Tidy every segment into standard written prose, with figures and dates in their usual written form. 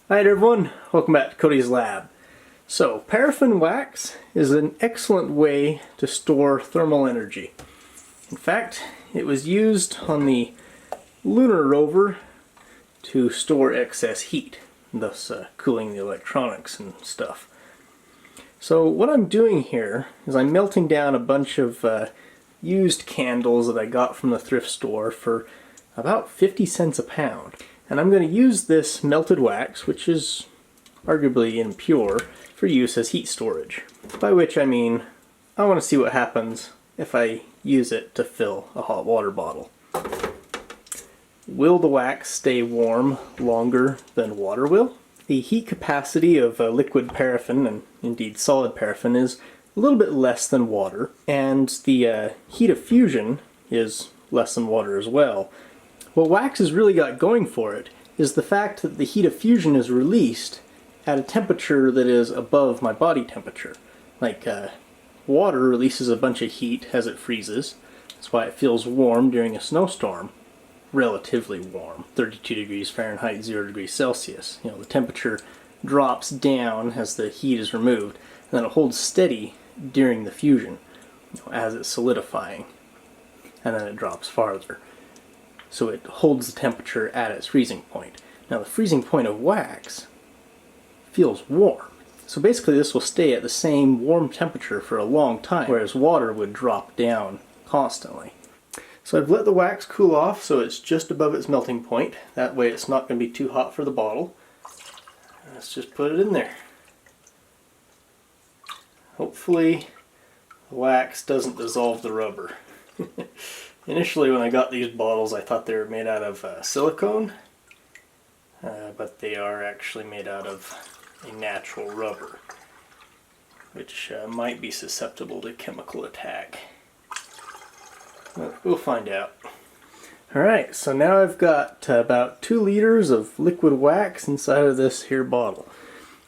Hi everyone, welcome back to Cody's Lab. So, paraffin wax is an excellent way to store thermal energy. In fact, it was used on the lunar rover to store excess heat, thus cooling the electronics and stuff. So what I'm doing here is I'm melting down a bunch of used candles that I got from the thrift store for about 50 cents a pound. And I'm going to use this melted wax, which is arguably impure, for use as heat storage. By which I mean, I want to see what happens if I use it to fill a hot water bottle. Will the wax stay warm longer than water will? The heat capacity of liquid paraffin, and indeed solid paraffin, is a little bit less than water, and the heat of fusion is less than water as well. What wax has really got going for it is the fact that the heat of fusion is released at a temperature that is above my body temperature. Like water releases a bunch of heat as it freezes. That's why it feels warm during a snowstorm. Relatively warm, 32 degrees Fahrenheit, 0 degrees Celsius. You know, the temperature drops down as the heat is removed, and then it holds steady during the fusion, as it's solidifying, and then it drops farther. So it holds the temperature at its freezing point. Now the freezing point of wax feels warm. So basically this will stay at the same warm temperature for a long time, whereas water would drop down constantly. So I've let the wax cool off so it's just above its melting point. That way it's not going to be too hot for the bottle. Let's just put it in there. Hopefully the wax doesn't dissolve the rubber. Initially when I got these bottles I thought they were made out of silicone, but they are actually made out of a natural rubber, which might be susceptible to chemical attack. But we'll find out. Alright, so now I've got about 2 liters of liquid wax inside of this here bottle.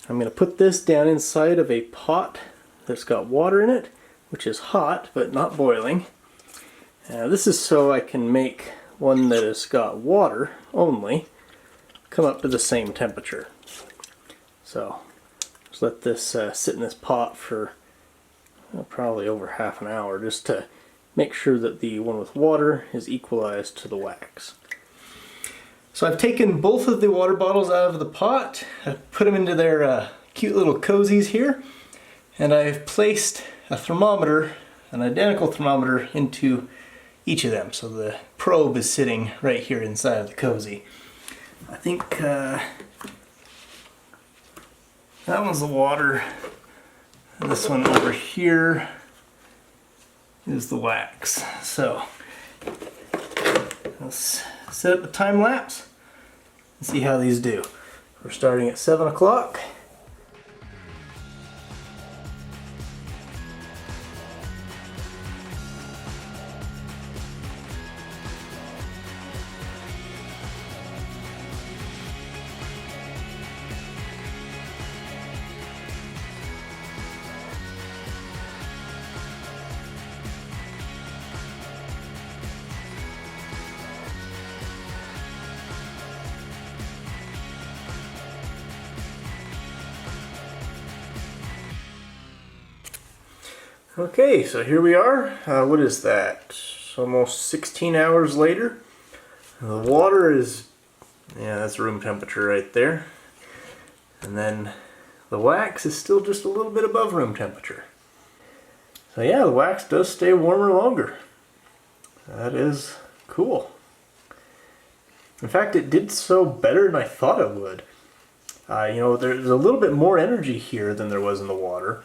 I'm going to put this down inside of a pot that's got water in it, which is hot but not boiling. This is so I can make one that has got water only come up to the same temperature. So just let this sit in this pot for probably over half an hour just to make sure that the one with water is equalized to the wax. So I've taken both of the water bottles out of the pot, I've put them into their cute little cozies here, and I've placed a thermometer, an identical thermometer, into each of them. So the probe is sitting right here inside of the cozy. I think that one's the water, and this one over here is the wax. So let's set up the time lapse and see how these do. We're starting at 7 o'clock. Okay, so here we are. What is that? Almost 16 hours later. The water is, yeah, that's room temperature right there. And then the wax is still just a little bit above room temperature. So yeah, the wax does stay warmer longer. That is cool. In fact, it did so better than I thought it would. You know, there's a little bit more energy here than there was in the water,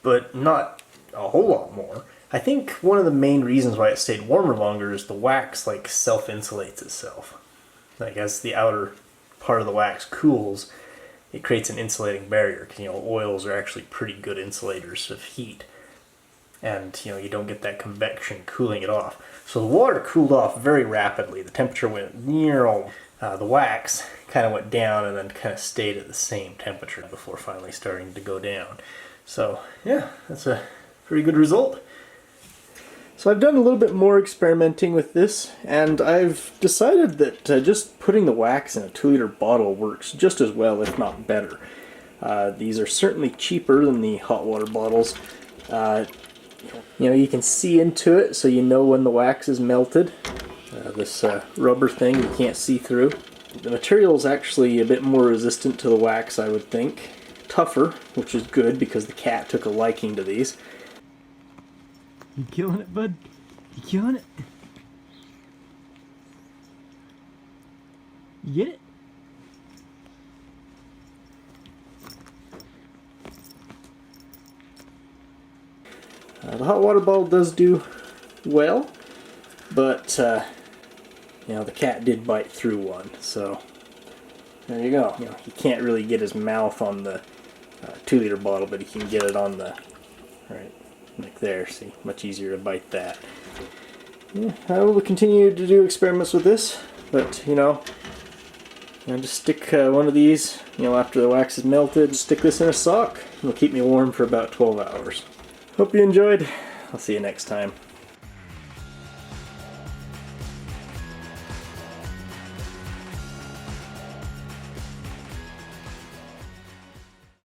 but not a whole lot more. I think one of the main reasons why it stayed warmer longer is the wax like self-insulates itself. Like as the outer part of the wax cools, it creates an insulating barrier. You know, oils are actually pretty good insulators of heat, and you know, you don't get that convection cooling it off. So the water cooled off very rapidly. The temperature went near, the wax kind of went down and then kind of stayed at the same temperature before finally starting to go down. So yeah, that's a pretty good result. So I've done a little bit more experimenting with this, and I've decided that just putting the wax in a 2-liter bottle works just as well, if not better. These are certainly cheaper than the hot water bottles. You know, you can see into it, so you know when the wax is melted. This rubber thing you can't see through. The material is actually a bit more resistant to the wax, I would think. Tougher, which is good because the cat took a liking to these. You killing it, bud? You killing it? You get it? The hot water bottle does do well, but you know, the cat did bite through one, so there you go. You know, he can't really get his mouth on the 2-liter bottle, but he can get it on the right, like there. See, much easier to bite that. Yeah, I will continue to do experiments with this, but you know, just stick one of these, you know, after the wax is melted, stick this in a sock. It'll keep me warm for about 12 hours. Hope you enjoyed. I'll see you next time.